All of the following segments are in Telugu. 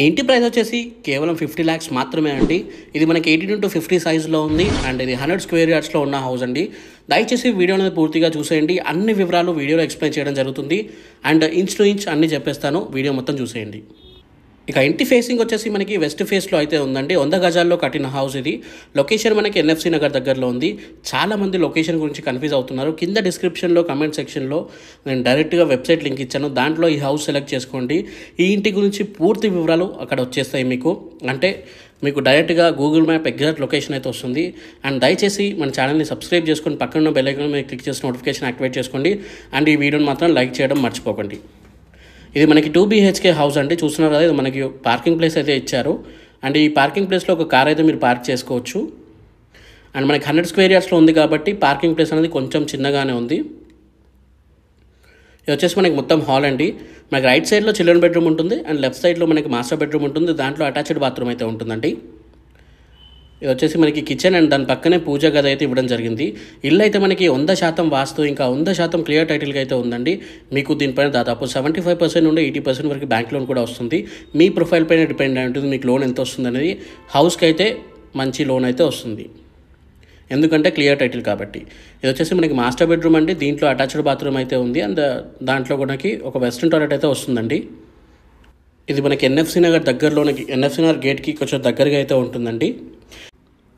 ఏంటి ప్రైస్ వచ్చేసి కేవలం 50 lakhs మాత్రమే అండి. ఇది మనకి 18x50 సైజులో ఉంది అండ్ ఇది 100 square yardsలో ఉన్న హౌస్ అండి. దయచేసి వీడియో అనేది పూర్తిగా చూసేయండి. అన్ని వివరాలు వీడియోలో ఎక్స్ప్లెయిన్ చేయడం జరుగుతుంది అండ్ ఇంచ్ టు ఇంచ్ అన్ని చెప్పేస్తాను. వీడియో మొత్తం చూసేయండి. ఇక ఇంటి ఫేసింగ్ వచ్చేసి మనకి వెస్ట్ ఫేస్లో అయితే ఉందండి. 100 గజాల్లో కట్టిన హౌస్ ఇది. లొకేషన్ మనకి ఎన్ఎఫ్సి నగర్ దగ్గరలో ఉంది. చాలామంది లొకేషన్ గురించి కన్ఫ్యూజ్ అవుతున్నారు. కింద డిస్క్రిప్షన్లో కమెంట్ సెక్షన్లో నేను డైరెక్ట్గా వెబ్సైట్ లింక్ ఇచ్చాను. దాంట్లో ఈ హౌస్ సెలెక్ట్ చేసుకోండి. ఈ ఇంటి గురించి పూర్తి వివరాలు అక్కడ వచ్చేస్తాయి మీకు. అంటే మీకు డైరెక్ట్గా గూగుల్ మ్యాప్ ఎగ్జాక్ట్ లొకేషన్ అయితే వస్తుంది. అండ్ దయచేసి మన ఛానల్ని సబ్స్క్రైబ్ చేసుకొని పక్కన బెల్ ఐకాన్ మీద క్లిక్ చేసి నోటిఫికేషన్ యాక్టివేట్ చేసుకోండి. అండ్ ఈ వీడియోని మాత్రం లైక్ చేయడం మర్చిపోకండి. ఇది మనకి 2 BHK హౌస్ అండి. చూస్తున్నారు కదా, ఇది మనకి పార్కింగ్ ప్లేస్ అయితే ఇచ్చారు. అండ్ ఈ పార్కింగ్ ప్లేస్లో ఒక కార్ అయితే మీరు పార్క్ చేసుకోవచ్చు. అండ్ మనకి 100 square yardsలో ఉంది కాబట్టి పార్కింగ్ ప్లేస్ అనేది కొంచెం చిన్నగానే ఉంది. ఇది వచ్చేసి మనకి మొత్తం హాల్ అండి. మనకి రైట్ సైడ్లో చిల్డ్రన్ బెడ్రూమ్ ఉంటుంది అండ్ లెఫ్ట్ సైడ్లో మనకి మాస్టర్ బెడ్రూమ్ ఉంటుంది. దాంట్లో అటాచ్డ్ బాత్రూమ్ అయితే ఉంటుందండి. ఇది వచ్చేసి మనకి కిచెన్ అండ్ దాని పక్కనే పూజ గది అయితే ఇవ్వడం జరిగింది. ఇల్లు అయితే మనకి 100% వాస్తు, ఇంకా 100% క్లియర్ టైటిల్గా అయితే ఉందండి. మీకు దీనిపైన దాదాపు 75% నుండి 80% వరకు బ్యాంక్ లోన్ కూడా వస్తుంది. మీ ప్రొఫైల్ పైన డిపెండ్ అయి ఉంటుంది మీకు లోన్ ఎంత వస్తుంది అనేది. హౌస్కి అయితే మంచి లోన్ అయితే వస్తుంది, ఎందుకంటే క్లియర్ టైటిల్ కాబట్టి. ఇది వచ్చేసి మనకి మాస్టర్ బెడ్రూమ్ అండి. దీంట్లో అటాచ్డ్ బాత్రూమ్ అయితే ఉంది అండ్ దాంట్లో కూడా ఒక వెస్ట్రన్ టాయిలెట్ అయితే వస్తుందండి. ఇది మనకి ఎన్ఎఫ్సి నగర్ దగ్గరలోనే, ఎన్ఎఫ్సి నగర్ గేట్కి కొంచెం దగ్గరగా అయితే ఉంటుందండి.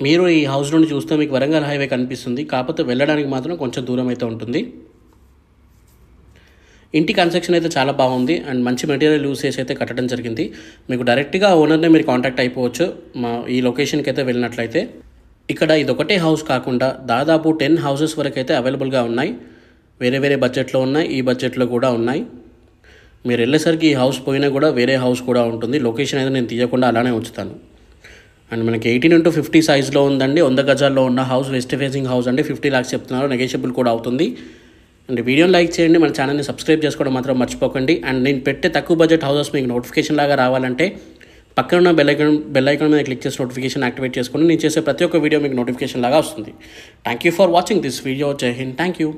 మీరు ఈ హౌస్ నుండి చూస్తే మీకు వరంగల్ హైవే కనిపిస్తుంది, కాకపోతే వెళ్ళడానికి మాత్రం కొంచెం దూరం అయితే ఉంటుంది. ఇంటి కన్స్ట్రక్షన్ అయితే చాలా బాగుంది అండ్ మంచి మెటీరియల్ యూస్ చేసి అయితే కట్టడం జరిగింది. మీకు డైరెక్ట్గా ఓనర్నే మీరు కాంటాక్ట్ అయిపోవచ్చు ఈ లొకేషన్కి అయితే వెళ్ళినట్లయితే. ఇక్కడ ఇదొకటే హౌస్ కాకుండా దాదాపు 10 houses వరకు అయితే అవైలబుల్గా ఉన్నాయి. వేరే వేరే బడ్జెట్లో ఉన్నాయి, ఈ బడ్జెట్లో కూడా ఉన్నాయి. మీరు వెళ్ళేసరికి ఈ హౌస్ పోయినా కూడా వేరే హౌస్ కూడా ఉంటుంది. లొకేషన్ అయితే నేను తీయకుండా అలానే ఉంచుతాను. అండ్ మనకి 18x50 సైజ్లో ఉందండి. 100 గజాల్లో ఉన్న హౌస్, వెస్ట్ ఫేసింగ్ హౌస్ అండి. 50 lakhs చెప్తున్నారు, నెగోషియబుల్ కూడా అవుతుంది. అండ్ వీడియోని లైక్ చేయండి, మన ఛానల్ని సబ్స్క్రైబ్ చేసుకోవడం మాత్రం మర్చిపోకండి. అండ్ నేను పెట్టే తక్కువ బడ్జెట్ హౌసెస్ మీకు నోటిఫికేషన్ లాగా రావాలంటే పక్కన ఉన్న బెల్ ఐకాన్ మీద క్లిక్ చేసి నోటిఫికేషన్ యాక్టివేట్ చేసుకోండి. నేను చేసే ప్రతి ఒక్క వీడియో మీకు నోటిఫికేషన్ లాగా వస్తుంది. Thank you for watching this video. జై హింద్. Thank you.